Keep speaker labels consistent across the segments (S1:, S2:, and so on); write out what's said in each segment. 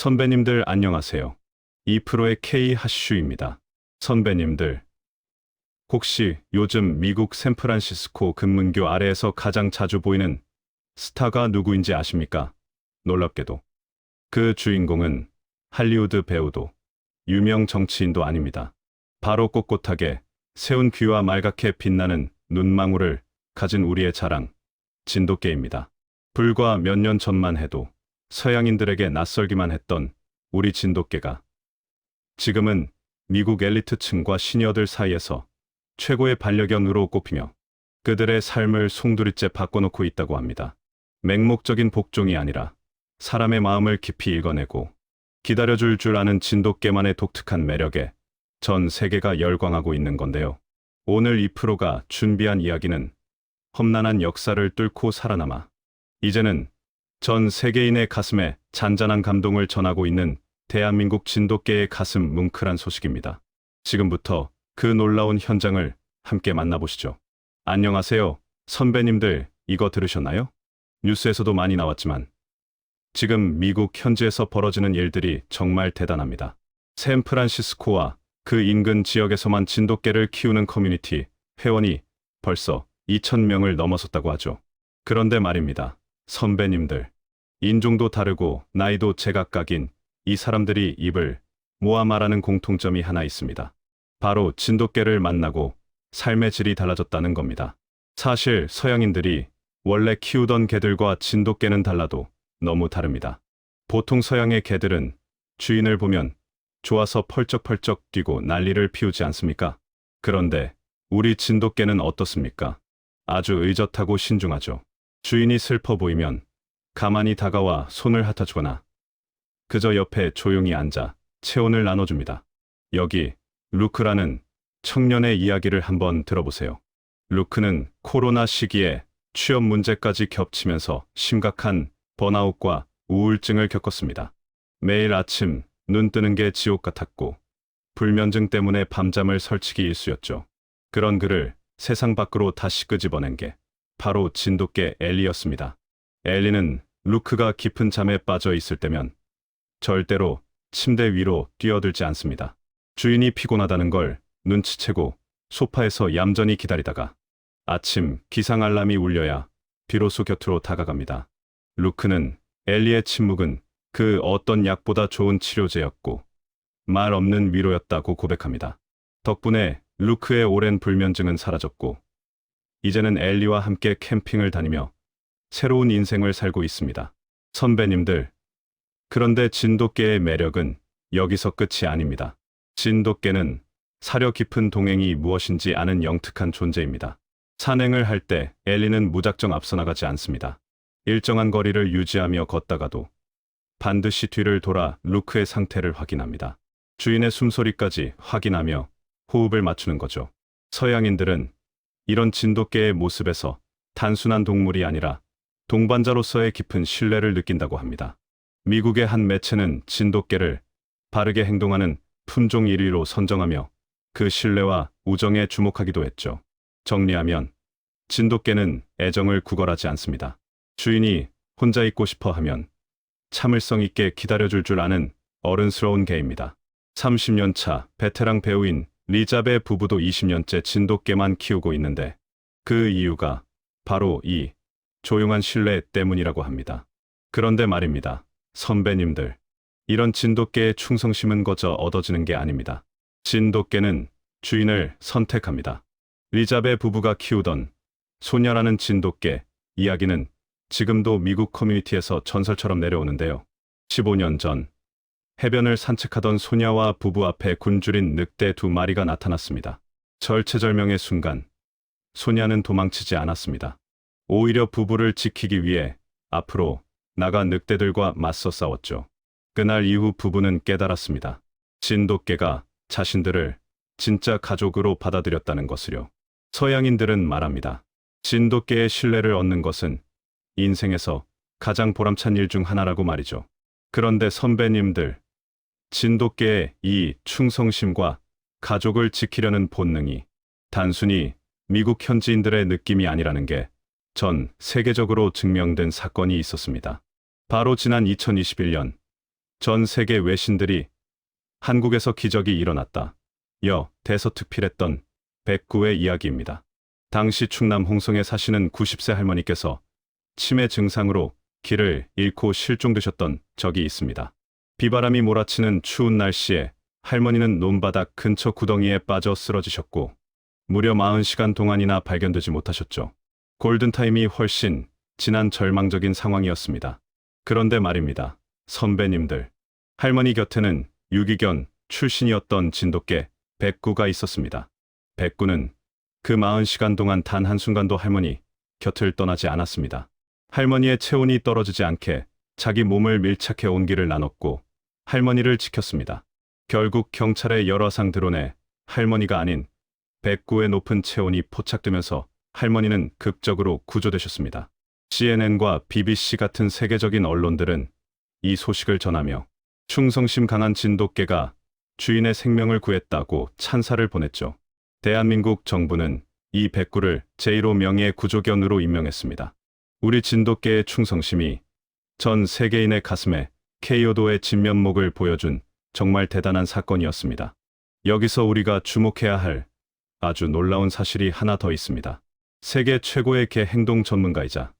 S1: 선배님들 안녕하세요. 2프로의 K 하슈입니다. 선배님들, 혹시 요즘 미국 샌프란시스코 금문교 아래에서 가장 자주 보이는 스타가 누구인지 아십니까? 놀랍게도 그 주인공은 할리우드 배우도 유명 정치인도 아닙니다. 바로 꼿꼿하게 세운 귀와 말갛게 빛나는 눈망울을 가진 우리의 자랑, 진돗개입니다. 불과 몇 년 전만 해도 서양인들에게 낯설기만 했던 우리 진돗개가 지금은 미국 엘리트층과 시니어들 사이에서 최고의 반려견으로 꼽히며 그들의 삶을 송두리째 바꿔놓고 있다고 합니다. 맹목적인 복종이 아니라 사람의 마음을 깊이 읽어내고 기다려줄 줄 아는 진돗개만의 독특한 매력에 전 세계가 열광하고 있는 건데요. 오늘 2프로가 준비한 이야기는 험난한 역사를 뚫고 살아남아 이제는 전 세계인의 가슴에 잔잔한 감동을 전하고 있는 대한민국 진돗개의 가슴 뭉클한 소식입니다. 지금부터 그 놀라운 현장을 함께 만나보시죠. 안녕하세요. 선배님들, 이거 들으셨나요? 뉴스에서도 많이 나왔지만 지금 미국 현지에서 벌어지는 일들이 정말 대단합니다. 샌프란시스코와 그 인근 지역에서만 진돗개를 키우는 커뮤니티 회원이 벌써 2,000명을 넘어섰다고 하죠. 그런데 말입니다. 선배님들, 인종도 다르고 나이도 제각각인 이 사람들이 입을 모아 말하는 공통점이 하나 있습니다. 바로 진돗개를 만나고 삶의 질이 달라졌다는 겁니다. 사실 서양인들이 원래 키우던 개들과 진돗개는 달라도 너무 다릅니다. 보통 서양의 개들은 주인을 보면 좋아서 펄쩍펄쩍 뛰고 난리를 피우지 않습니까? 그런데 우리 진돗개는 어떻습니까? 아주 의젓하고 신중하죠. 주인이 슬퍼 보이면 가만히 다가와 손을 핥아주거나 그저 옆에 조용히 앉아 체온을 나눠줍니다. 여기 루크라는 청년의 이야기를 한번 들어보세요. 루크는 코로나 시기에 취업 문제까지 겹치면서 심각한 번아웃과 우울증을 겪었습니다. 매일 아침 눈 뜨는 게 지옥 같았고 불면증 때문에 밤잠을 설치기 일쑤였죠. 그런 그를 세상 밖으로 다시 끄집어낸 게 바로 진돗개 엘리였습니다. 엘리는 루크가 깊은 잠에 빠져 있을 때면 절대로 침대 위로 뛰어들지 않습니다. 주인이 피곤하다는 걸 눈치채고 소파에서 얌전히 기다리다가 아침 기상 알람이 울려야 비로소 곁으로 다가갑니다. 루크는 엘리의 침묵은 그 어떤 약보다 좋은 치료제였고 말 없는 위로였다고 고백합니다. 덕분에 루크의 오랜 불면증은 사라졌고 이제는 엘리와 함께 캠핑을 다니며 새로운 인생을 살고 있습니다. 선배님들, 그런데 진돗개의 매력은 여기서 끝이 아닙니다. 진돗개는 사려 깊은 동행이 무엇인지 아는 영특한 존재입니다. 산행을 할 때 엘리는 무작정 앞서 나가지 않습니다. 일정한 거리를 유지하며 걷다가도 반드시 뒤를 돌아 루크의 상태를 확인합니다. 주인의 숨소리까지 확인하며 호흡을 맞추는 거죠. 서양인들은 이런 진돗개의 모습에서 단순한 동물이 아니라 동반자로서의 깊은 신뢰를 느낀다고 합니다. 미국의 한 매체는 진돗개를 바르게 행동하는 품종 1위로 선정하며 그 신뢰와 우정에 주목하기도 했죠. 정리하면 진돗개는 애정을 구걸하지 않습니다. 주인이 혼자 있고 싶어 하면 참을성 있게 기다려줄 줄 아는 어른스러운 개입니다. 30년 차 베테랑 배우인 리자베 부부도 20년째 진돗개만 키우고 있는데 그 이유가 바로 이 조용한 신뢰 때문이라고 합니다. 그런데 말입니다. 선배님들, 이런 진돗개의 충성심은 거저 얻어지는 게 아닙니다. 진돗개는 주인을 선택합니다. 리자베 부부가 키우던 소녀라는 진돗개 이야기는 지금도 미국 커뮤니티에서 전설처럼 내려오는데요. 15년 전 해변을 산책하던 소녀와 부부 앞에 굶주린 늑대 2마리가 나타났습니다. 절체절명의 순간 소녀는 도망치지 않았습니다. 오히려 부부를 지키기 위해 앞으로 나가 늑대들과 맞서 싸웠죠. 그날 이후 부부는 깨달았습니다. 진돗개가 자신들을 진짜 가족으로 받아들였다는 것을요. 서양인들은 말합니다. 진돗개의 신뢰를 얻는 것은 인생에서 가장 보람찬 일 중 하나라고 말이죠. 그런데 선배님들, 진돗개의 이 충성심과 가족을 지키려는 본능이 단순히 미국 현지인들의 느낌이 아니라는 게 전 세계적으로 증명된 사건이 있었습니다. 바로 지난 2021년 전 세계 외신들이 한국에서 기적이 일어났다. 대서특필했던 백구의 이야기입니다. 당시 충남 홍성에 사시는 90세 할머니께서 치매 증상으로 길을 잃고 실종되셨던 적이 있습니다. 비바람이 몰아치는 추운 날씨에 할머니는 논바닥 근처 구덩이에 빠져 쓰러지셨고 무려 40시간 동안이나 발견되지 못하셨죠. 골든타임이 훨씬 지난 절망적인 상황이었습니다. 그런데 말입니다. 선배님들, 할머니 곁에는 유기견 출신이었던 진돗개 백구가 있었습니다. 백구는 그 40시간 동안 단 한순간도 할머니 곁을 떠나지 않았습니다. 할머니의 체온이 떨어지지 않게 자기 몸을 밀착해 온기를 나눴고 할머니를 지켰습니다. 결국 경찰의 열화상 드론에 할머니가 아닌 백구의 높은 체온이 포착되면서 할머니는 극적으로 구조되셨습니다. CNN과 BBC 같은 세계적인 언론들은 이 소식을 전하며 충성심 강한 진돗개가 주인의 생명을 구했다고 찬사를 보냈죠. 대한민국 정부는 이 백구를 제1호 명예 구조견으로 임명했습니다. 우리 진돗개의 충성심이 전 세계인의 가슴에 K요도의 진면목을 보여준 정말 대단한 사건이었습니다. 여기서 우리가 주목해야 할 아주 놀라운 사실이 하나 더 있습니다. 세계 최고의 개 행동 전문가이자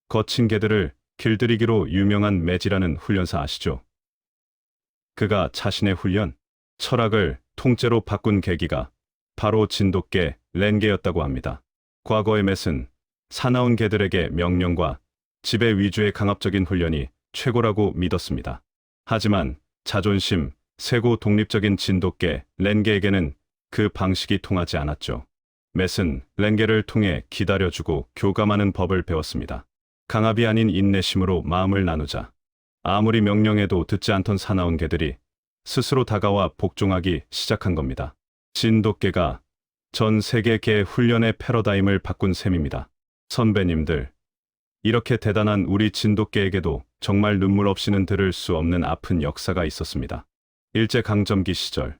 S1: 거친 개들을 길들이기로 유명한 매지라는 훈련사 아시죠? 그가 자신의 훈련, 철학을 통째로 바꾼 계기가 바로 진돗개 렌게였다고 합니다. 과거의 맷은 사나운 개들에게 명령과 지배 위주의 강압적인 훈련이 최고라고 믿었습니다. 하지만 자존심, 세고 독립적인 진돗개 렌게에게는 그 방식이 통하지 않았죠. 맷은 렌게를 통해 기다려주고 교감하는 법을 배웠습니다. 강압이 아닌 인내심으로 마음을 나누자. 아무리 명령해도 듣지 않던 사나운 개들이 스스로 다가와 복종하기 시작한 겁니다. 진돗개가 전 세계 개 훈련의 패러다임을 바꾼 셈입니다. 선배님들, 이렇게 대단한 우리 진돗개에게도 정말 눈물 없이는 들을 수 없는 아픈 역사가 있었습니다. 일제강점기 시절,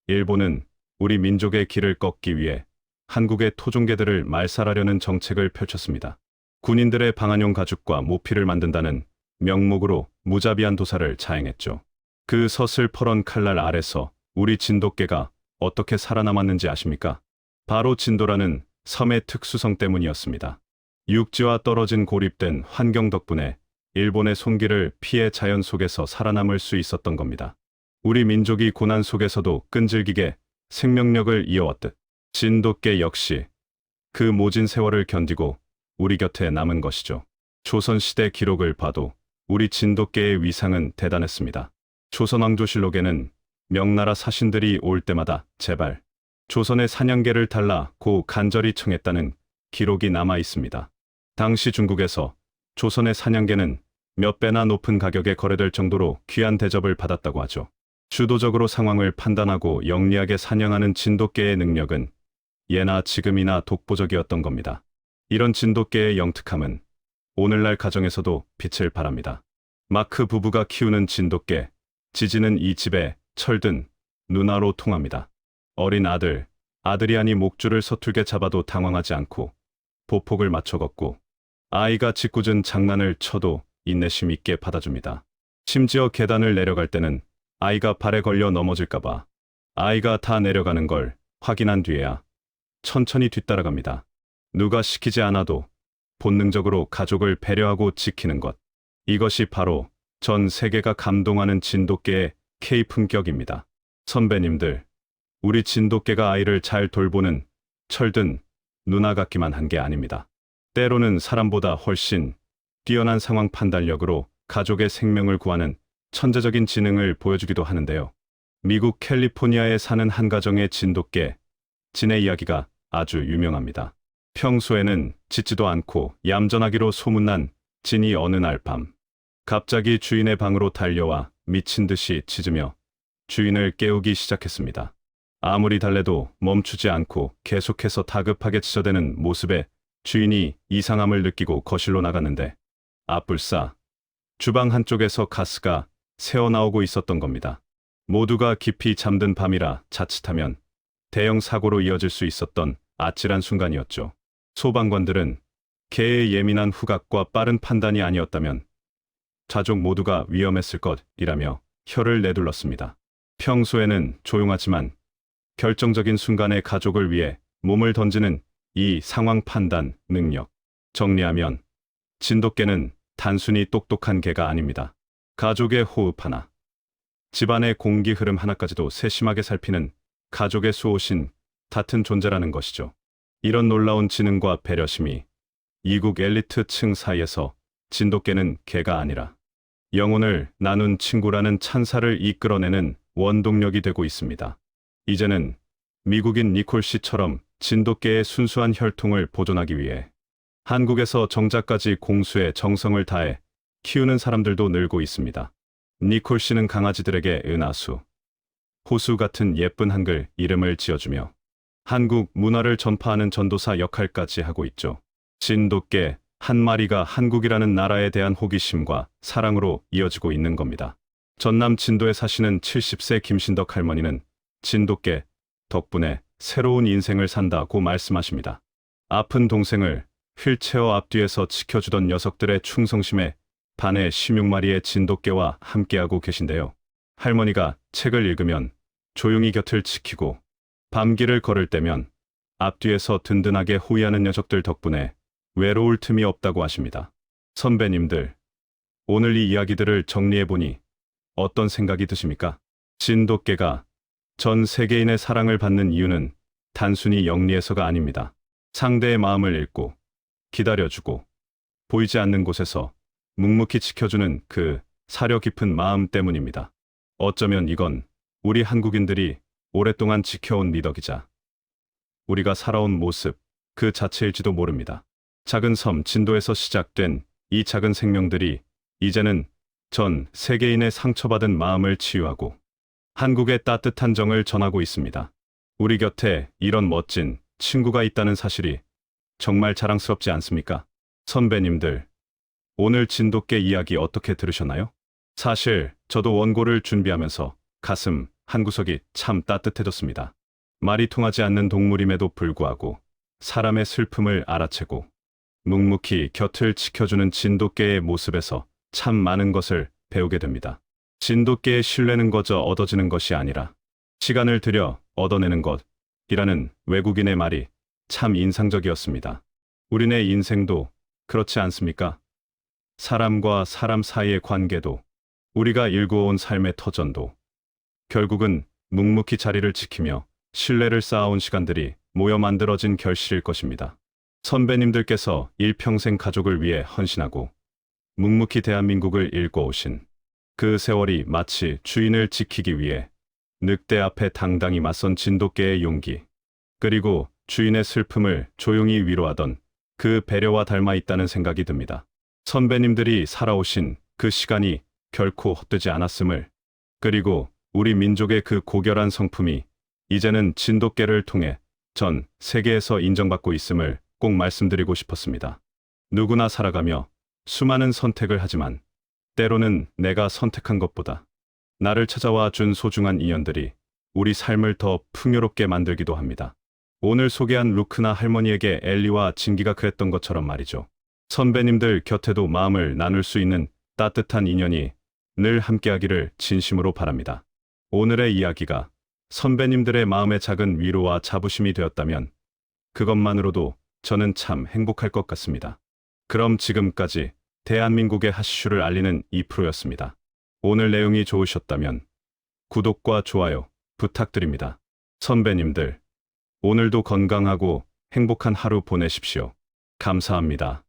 S1: 일본은 우리 민족의 길을 꺾기 위해 한국의 토종개들을 말살하려는 정책을 펼쳤습니다. 군인들의 방한용 가죽과 모피를 만든다는 명목으로 무자비한 도살을 자행했죠. 그 서슬퍼런 칼날 아래서 우리 진돗개가 어떻게 살아남았는지 아십니까? 바로 진도라는 섬의 특수성 때문이었습니다. 육지와 떨어진 고립된 환경 덕분에 일본의 손길을 피해 자연 속에서 살아남을 수 있었던 겁니다. 우리 민족이 고난 속에서도 끈질기게 생명력을 이어왔듯 진돗개 역시 그 모진 세월을 견디고 우리 곁에 남은 것이죠. 조선시대 기록을 봐도 우리 진돗개의 위상은 대단했습니다. 조선왕조실록에는 명나라 사신들이 올 때마다 제발 조선의 사냥개를 달라고 간절히 청했다는 기록이 남아 있습니다. 당시 중국에서 조선의 사냥개는 몇 배나 높은 가격에 거래될 정도로 귀한 대접을 받았다고 하죠. 주도적으로 상황을 판단하고 영리하게 사냥하는 진돗개의 능력은 예나 지금이나 독보적이었던 겁니다. 이런 진돗개의 영특함은 오늘날 가정에서도 빛을 발합니다. 마크 부부가 키우는 진돗개, 지지는 이 집에 철든 누나로 통합니다. 어린 아들이 아니 목줄을 서툴게 잡아도 당황하지 않고 보폭을 맞춰 걷고 아이가 짓궂은 장난을 쳐도 인내심 있게 받아줍니다. 심지어 계단을 내려갈 때는 아이가 발에 걸려 넘어질까봐 아이가 다 내려가는 걸 확인한 뒤에야 천천히 뒤따라갑니다. 누가 시키지 않아도 본능적으로 가족을 배려하고 지키는 것. 이것이 바로 전 세계가 감동하는 진돗개의 K품격입니다. 선배님들, 우리 진돗개가 아이를 잘 돌보는 철든 누나 같기만 한 게 아닙니다. 때로는 사람보다 훨씬 뛰어난 상황 판단력으로 가족의 생명을 구하는 천재적인 지능을 보여주기도 하는데요. 미국 캘리포니아에 사는 한 가정의 진돗개, 진의 이야기가 아주 유명합니다. 평소에는 짖지도 않고 얌전하기로 소문난 진이 어느 날 밤, 갑자기 주인의 방으로 달려와 미친 듯이 짖으며 주인을 깨우기 시작했습니다. 아무리 달래도 멈추지 않고 계속해서 다급하게 짖어대는 모습에 주인이 이상함을 느끼고 거실로 나갔는데 아뿔싸 주방 한쪽에서 가스가 새어나오고 있었던 겁니다. 모두가 깊이 잠든 밤이라 자칫하면 대형 사고로 이어질 수 있었던 아찔한 순간이었죠. 소방관들은 개의 예민한 후각과 빠른 판단이 아니었다면 가족 모두가 위험했을 것이라며 혀를 내둘렀습니다. 평소에는 조용하지만 결정적인 순간에 가족을 위해 몸을 던지는 이 상황 판단 능력. 정리하면 진돗개는 단순히 똑똑한 개가 아닙니다. 가족의 호흡 하나, 집안의 공기 흐름 하나까지도 세심하게 살피는 가족의 수호신 같은 존재라는 것이죠. 이런 놀라운 지능과 배려심이 이국 엘리트층 사이에서 진돗개는 개가 아니라 영혼을 나눈 친구라는 찬사를 이끌어내는 원동력이 되고 있습니다. 이제는 미국인 니콜 씨처럼 진돗개의 순수한 혈통을 보존하기 위해 한국에서 정자까지 공수에 정성을 다해 키우는 사람들도 늘고 있습니다. 니콜 씨는 강아지들에게 은하수, 호수 같은 예쁜 한글 이름을 지어주며 한국 문화를 전파하는 전도사 역할까지 하고 있죠. 진돗개 한 마리가 한국이라는 나라에 대한 호기심과 사랑으로 이어지고 있는 겁니다. 전남 진도에 사시는 70세 김신덕 할머니는 진돗개 덕분에 새로운 인생을 산다고 말씀하십니다. 아픈 동생을 휠체어 앞뒤에서 지켜주던 녀석들의 충성심에 반해 16마리의 진돗개와 함께하고 계신데요. 할머니가 책을 읽으면 조용히 곁을 지키고 밤길을 걸을 때면 앞뒤에서 든든하게 호위하는 녀석들 덕분에 외로울 틈이 없다고 하십니다. 선배님들, 오늘 이 이야기들을 정리해보니 어떤 생각이 드십니까? 진돗개가 전 세계인의 사랑을 받는 이유는 단순히 영리해서가 아닙니다. 상대의 마음을 읽고 기다려주고 보이지 않는 곳에서 묵묵히 지켜주는 그 사려 깊은 마음 때문입니다. 어쩌면 이건 우리 한국인들이 오랫동안 지켜온 미덕이자 우리가 살아온 모습 그 자체일지도 모릅니다. 작은 섬 진도에서 시작된 이 작은 생명들이 이제는 전 세계인의 상처받은 마음을 치유하고 한국의 따뜻한 정을 전하고 있습니다. 우리 곁에 이런 멋진 친구가 있다는 사실이 정말 자랑스럽지 않습니까? 선배님들, 오늘 진돗개 이야기 어떻게 들으셨나요? 사실 저도 원고를 준비하면서 가슴 한구석이 참 따뜻해졌습니다. 말이 통하지 않는 동물임에도 불구하고 사람의 슬픔을 알아채고 묵묵히 곁을 지켜주는 진돗개의 모습에서 참 많은 것을 배우게 됩니다. 진돗개의 신뢰는 거저 얻어지는 것이 아니라 시간을 들여 얻어내는 것이라는 외국인의 말이 참 인상적이었습니다. 우리네 인생도 그렇지 않습니까? 사람과 사람 사이의 관계도 우리가 일구어온 삶의 터전도 결국은 묵묵히 자리를 지키며 신뢰를 쌓아온 시간들이 모여 만들어진 결실일 것입니다. 선배님들께서 일평생 가족을 위해 헌신하고 묵묵히 대한민국을 일궈오신 그 세월이 마치 주인을 지키기 위해 늑대 앞에 당당히 맞선 진돗개의 용기, 그리고 주인의 슬픔을 조용히 위로하던 그 배려와 닮아 있다는 생각이 듭니다. 선배님들이 살아오신 그 시간이 결코 헛되지 않았음을, 그리고 우리 민족의 그 고결한 성품이 이제는 진돗개를 통해 전 세계에서 인정받고 있음을 꼭 말씀드리고 싶었습니다. 누구나 살아가며 수많은 선택을 하지만 때로는 내가 선택한 것보다 나를 찾아와 준 소중한 인연들이 우리 삶을 더 풍요롭게 만들기도 합니다. 오늘 소개한 루크나 할머니에게 엘리와 진기가 그랬던 것처럼 말이죠. 선배님들 곁에도 마음을 나눌 수 있는 따뜻한 인연이 늘 함께하기를 진심으로 바랍니다. 오늘의 이야기가 선배님들의 마음의 작은 위로와 자부심이 되었다면 그것만으로도 저는 참 행복할 것 같습니다. 그럼 지금까지 대한민국의 핫이슈를 알리는 2프로였습니다. 오늘 내용이 좋으셨다면 구독과 좋아요 부탁드립니다. 선배님들, 오늘도 건강하고 행복한 하루 보내십시오. 감사합니다.